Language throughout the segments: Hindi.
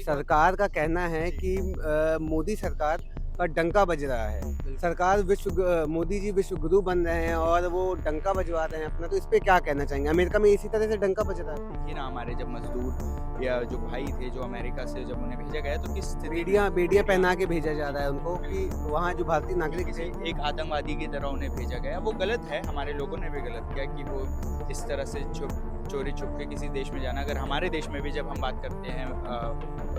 सरकार का कहना है कि मोदी सरकार का डंका बज रहा है। बिल्कुल। सरकार मोदी जी विश्व गुरु बन रहे हैं और वो डंका बजवा रहे हैं अपना, तो इस पे क्या कहना चाहेंगे? अमेरिका में इसी तरह से डंका बज रहा है। देखिए ना, हमारे जब मज़दूर या जो भाई थे जो अमेरिका से जब उन्हें भेजा गया तो किस स्थिति में बेड़ियाँ बेड़ियाँ बेटियाँ पहना के भेजा जा रहा है उनको कि बिल्कुल, वहाँ जो भारतीय कि नागरिक थे। किसी एक आतंकवादी की तरह उन्हें भेजा गया। वो गलत है, हमारे लोगों ने भी गलत किया कि वो इस तरह से चोरी-छुप के किसी देश में जाना। अगर हमारे देश में भी जब हम बात करते हैं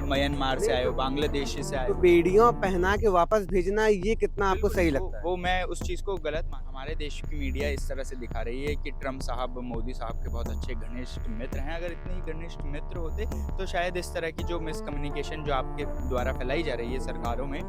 म्यांमार से नहीं आए तो हो, बांग्लादेश से आए तो हो। बेड़ियाँ पहना के वापस भेजना ये कितना आपको बिल्कुल, सही वो लगता है? वो मैं उस चीज़ को गलत मान हमारे देश की मीडिया इस तरह से दिखा रही है कि ट्रम्प साहब मोदी साहब के बहुत अच्छे घनिष्ठ मित्र हैं। अगर इतने ही घनिष्ठ मित्र होते, तो शायद इस तरह की जो मिसकम्युनिकेशन जो आपके द्वारा फैलाई जा रही है सरकारों में,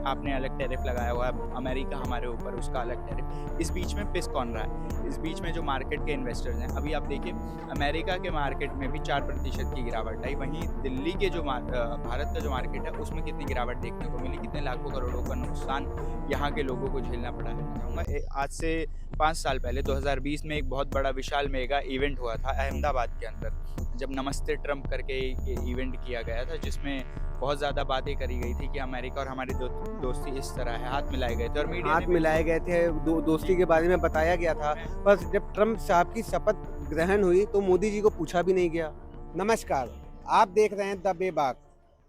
आपने अलग टैरिफ लगाया हुआ है, अमेरिका हमारे ऊपर उसका अलग टैरिफ। इस बीच में पिस कौन रहा है? इस बीच में जो मार्केट के इन्वेस्टर्स हैं, अभी आप देखिए अमेरिका के मार्केट में भी 4% की गिरावट आई। वहीं दिल्ली के जो भारत का जो मार्केट है, उसमें कितनी गिरावट देखने को मिली, कितने लाखों करोड़ों का नुकसान यहाँ के लोगों को झेलना पड़ा है। मैं चाहूँगा आज से 5 साल पहले 2020 में एक बहुत बड़ा विशाल मेगा इवेंट हुआ था अहमदाबाद के अंदर, जब नमस्ते ट्रम्प करके एक इवेंट किया गया था, जिसमें बहुत ज़्यादा बातें करी गई थी कि अमेरिका और हमारी दोस्ती इस तरह है, हाथ मिलाए गए थे और मीडिया हाथ ने भी मिलाए गए थे, दोस्ती जी, के बारे में बताया गया था, मैं पर जब ट्रम्प साहब की शपथ ग्रहण हुई तो मोदी जी को पूछा भी नहीं गया। नमस्कार, आप देख रहे हैं द बेबाक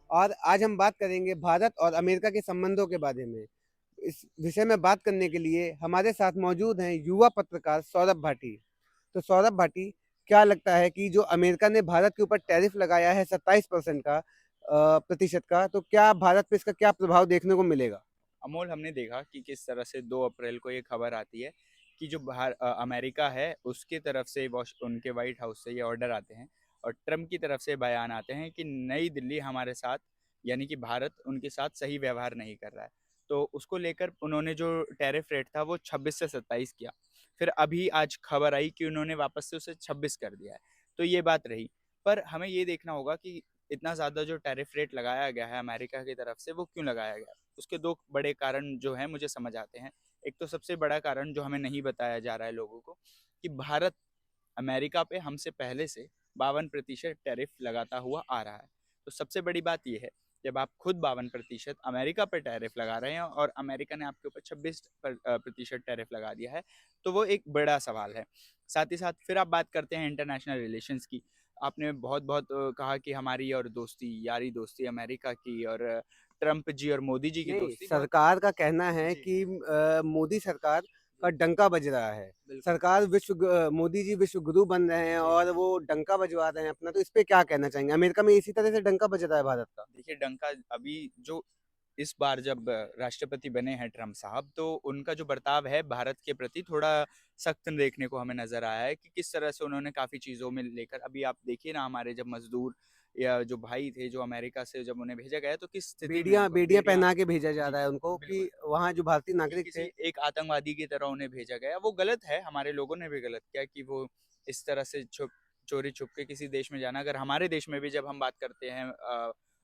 और आज हम बात करेंगे भारत और अमेरिका के संबंधों के बारे में। इस विषय में बात करने के लिए हमारे साथ मौजूद हैं युवा पत्रकार सौरभ भाटी। तो सौरभ भाटी, क्या लगता है कि जो अमेरिका ने भारत के ऊपर टैरिफ लगाया है 27% का प्रतिशत का, तो क्या भारत पे इसका क्या प्रभाव देखने को मिलेगा? अमोल हमने देखा कि किस तरह से 2 अप्रैल को ये खबर आती है कि जो अमेरिका है उसकी तरफ से उनके व्हाइट हाउस से ये ऑर्डर आते हैं और ट्रम्प की तरफ से बयान आते हैं कि नई दिल्ली हमारे साथ यानी कि भारत उनके साथ सही व्यवहार नहीं कर रहा है। तो उसको लेकर उन्होंने जो टैरिफ रेट था वो 26 से 27 किया। फिर अभी आज खबर आई कि उन्होंने वापस से उसे 26 कर दिया है। तो ये बात रही। पर हमें ये देखना होगा कि इतना ज़्यादा जो टैरिफ रेट लगाया गया है अमेरिका की तरफ से वो क्यों लगाया गया? उसके 2 बड़े कारण जो हैं मुझे समझ आते हैं। एक तो सबसे बड़ा कारण जो हमें नहीं बताया जा रहा है लोगों को कि भारत अमेरिका पे हमसे पहले से 52% टैरिफ लगाता हुआ आ रहा है। तो सबसे बड़ी बात ये है, जब आप खुद 52% अमेरिका पे टैरिफ लगा रहे हैं और अमेरिका ने आपके ऊपर 26% टैरिफ लगा दिया है, तो वो एक बड़ा सवाल है। साथ ही साथ फिर आप बात करते हैं इंटरनेशनल रिलेशंस की। आपने बहुत-बहुत कहा कि हमारी और दोस्ती, यारी दोस्ती अमेरिका की और ट्रम्प जी और मोदी जी की नहीं, दोस्ती बहुत सरकार का कहना है जी, कि मोदी सरकार का जी, डंका बज रहा है। बिल्कुल। सरकार मोदी जी विश्व गुरु बन रहे हैं जी। और वो डंका बजवा रहे हैं अपना, तो इस पे क्या कहना चाहेंगे? अमेरिका में इसी तरह से डंका बज रहा है भारत का। देखिए डंका अभी जो इस बार जब राष्ट्रपति बने हैं ट्रम्प साहब, तो उनका जो बर्ताव है भारत के प्रति थोड़ा सख्त देखने को हमें नज़र आया है कि किस तरह से उन्होंने काफ़ी चीज़ों में लेकर अभी आप देखिए ना, हमारे जब मज़दूर या जो भाई थे जो अमेरिका से जब उन्हें भेजा गया तो किस स्थिति में बेड़ियाँ उनको बेड़ियाँ बेटियाँ पहना के भेजा जा जी, रहा है उनको बिल्कुल। कि वहाँ जो भारतीय कि नागरिक थे। किसी एक आतंकवादी की तरह उन्हें भेजा गया। वो गलत है, हमारे लोगों ने भी गलत किया कि वो इस तरह से चोरी-छुप के किसी देश में जाना। अगर हमारे देश में भी जब हम बात करते हैं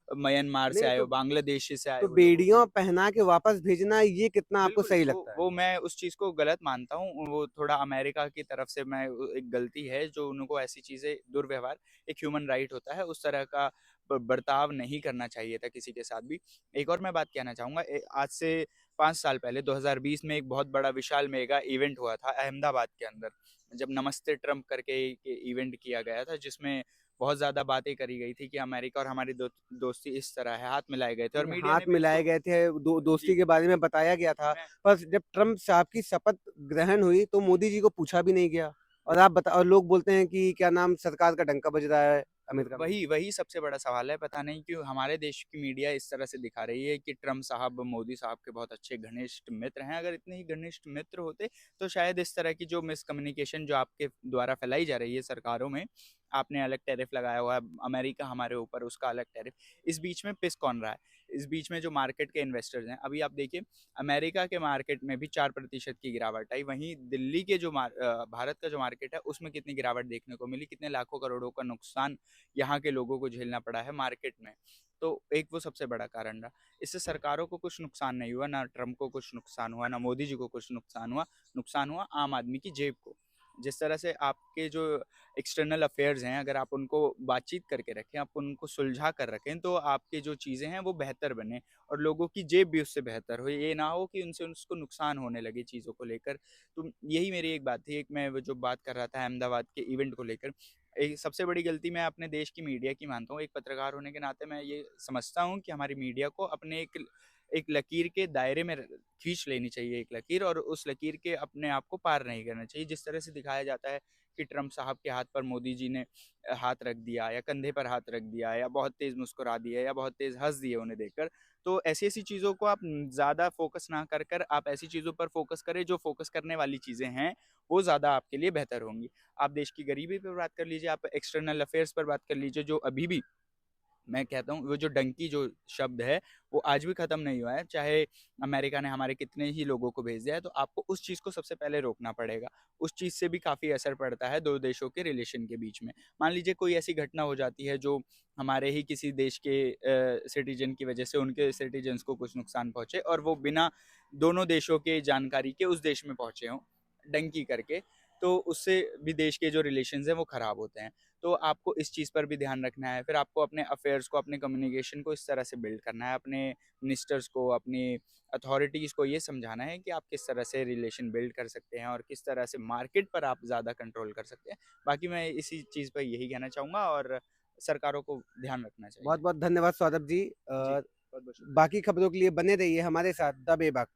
म्यांमार से नहीं आए तो हो, बांग्लादेश से आए तो हो लोगों की बेड़ियाँ पहना के वापस भेजना ये कितना आपको बिल्कुल, सही वो लगता है? वो मैं उस चीज़ को गलत मानता हूँ। वो थोड़ा अमेरिका की तरफ से मैं एक गलती है जो उनको ऐसी चीज़ें दुर्व्यवहार एक ह्यूमन राइट होता है, उस तरह का बर्ताव नहीं करना चाहिए था किसी के साथ भी। एक और मैं बात कहना चाहूँगा आज से 5 साल पहले 2020 में एक बहुत बड़ा विशाल मेगा इवेंट हुआ था अहमदाबाद के अंदर, जब नमस्ते ट्रम्प करके एक इवेंट किया गया था, जिसमें बहुत ज़्यादा बातें करी गई थी कि अमेरिका और हमारी दोस्ती इस तरह है, हाथ मिलाए गए थे और मीडिया हाथ ने भी मिलाए उसको गए थे, दोस्ती जी, के बारे में बताया गया था, मैं पर जब ट्रम्प साहब की शपथ ग्रहण हुई तो मोदी जी को पूछा भी नहीं गया। और लोग बोलते हैं कि क्या नाम सरकार का डंका बज रहा है अमेरिका में। वही वही सबसे बड़ा सवाल है। पता नहीं क्यों हमारे देश की मीडिया इस तरह से दिखा रही है कि ट्रम्प साहब मोदी साहब के बहुत अच्छे घनिष्ठ मित्र हैं। अगर इतने ही घनिष्ठ मित्र होते, तो शायद इस तरह की जो मिसकम्युनिकेशन जो आपके द्वारा फैलाई जा रही है सरकारों में, आपने अलग टैरिफ लगाया हुआ है, अमेरिका हमारे ऊपर उसका अलग टैरिफ। इस बीच में पिस कौन रहा है? इस बीच में जो मार्केट के इन्वेस्टर्स हैं, अभी आप देखिए अमेरिका के मार्केट में भी 4% की गिरावट आई। वहीं दिल्ली के जो भारत का जो मार्केट है उसमें कितनी गिरावट देखने को मिली, कितने लाखों करोड़ों का नुकसान यहाँ के लोगों को झेलना पड़ा है मार्केट में। तो एक वो सबसे बड़ा कारण रहा। इससे सरकारों को कुछ नुकसान नहीं हुआ, ना ट्रम्प को कुछ नुकसान हुआ, ना मोदी जी को कुछ नुकसान हुआ आम आदमी की जेब को। जिस तरह से आपके जो एक्सटर्नल अफेयर्स हैं, अगर आप उनको बातचीत करके रखें, आप उनको सुलझा कर रखें, तो आपकी जो चीज़ें हैं वो बेहतर बने और लोगों की जेब भी उससे बेहतर हो। ये ना हो कि उनसे उसको नुकसान होने लगे चीज़ों को लेकर। तो यही मेरी एक बात थी, एक मैं वो जो बात कर रहा था अहमदाबाद के इवेंट को लेकर। एक सबसे बड़ी गलती मैं अपने देश की मीडिया की मानता हूँ। एक पत्रकार होने के नाते मैं ये समझता हूँ कि हमारी मीडिया को अपने एक एक लकीर के दायरे में खींच लेनी चाहिए एक लकीर, और उस लकीर के अपने आप को पार नहीं करना चाहिए। जिस तरह से दिखाया जाता है कि ट्रम्प साहब के हाथ पर मोदी जी ने हाथ रख दिया या कंधे पर हाथ रख दिया या बहुत तेज़ मुस्कुरा दिए या बहुत तेज़ हंस दिए उन्हें देखकर, तो ऐसी ऐसी चीज़ों को आप ज़्यादा फोकस ना कर कर आप ऐसी चीज़ों पर फोकस करें जो फोकस करने वाली चीज़ें हैं, वो ज़्यादा आपके लिए बेहतर होंगी। आप देश की गरीबी पर बात कर लीजिए, आप एक्सटर्नल अफेयर्स पर बात कर लीजिए, जो अभी भी मैं कहता हूँ वो जो डंकी जो शब्द है वो आज भी ख़त्म नहीं हुआ है। चाहे अमेरिका ने हमारे कितने ही लोगों को भेज दिया है, तो आपको उस चीज़ को सबसे पहले रोकना पड़ेगा। उस चीज़ से भी काफ़ी असर पड़ता है 2 देशों के रिलेशन के बीच में। मान लीजिए कोई ऐसी घटना हो जाती है जो हमारे ही किसी देश के सिटीज़न की वज़ह से उनके सिटीज़न्स को कुछ नुकसान पहुँचे और वो बिना दोनों देशों के जानकारी के उस देश में पहुँचे हों, डंकी करके, तो उससे भी देश के जो रिलेशंस हैं वो ख़राब होते हैं। तो आपको इस चीज़ पर भी ध्यान रखना है। फिर आपको अपने अफ़ेयर्स को, अपने कम्युनिकेशन को इस तरह से बिल्ड करना है, अपने मिनिस्टर्स को, अपनी अथॉरिटीज़ को ये समझाना है कि आप किस तरह से रिलेशन बिल्ड कर सकते हैं और किस तरह से मार्केट पर आप ज़्यादा कंट्रोल कर सकते हैं। बाकी मैं इसी चीज़ पे यही कहना चाहूँगा और सरकारों को ध्यान रखना चाहिए। बहुत बहुत धन्यवाद सौरभ जी। जी, बहुत-बहुत शुक्रिया। बाकी खबरों के लिए बने रहिए हमारे साथ द बेबाक।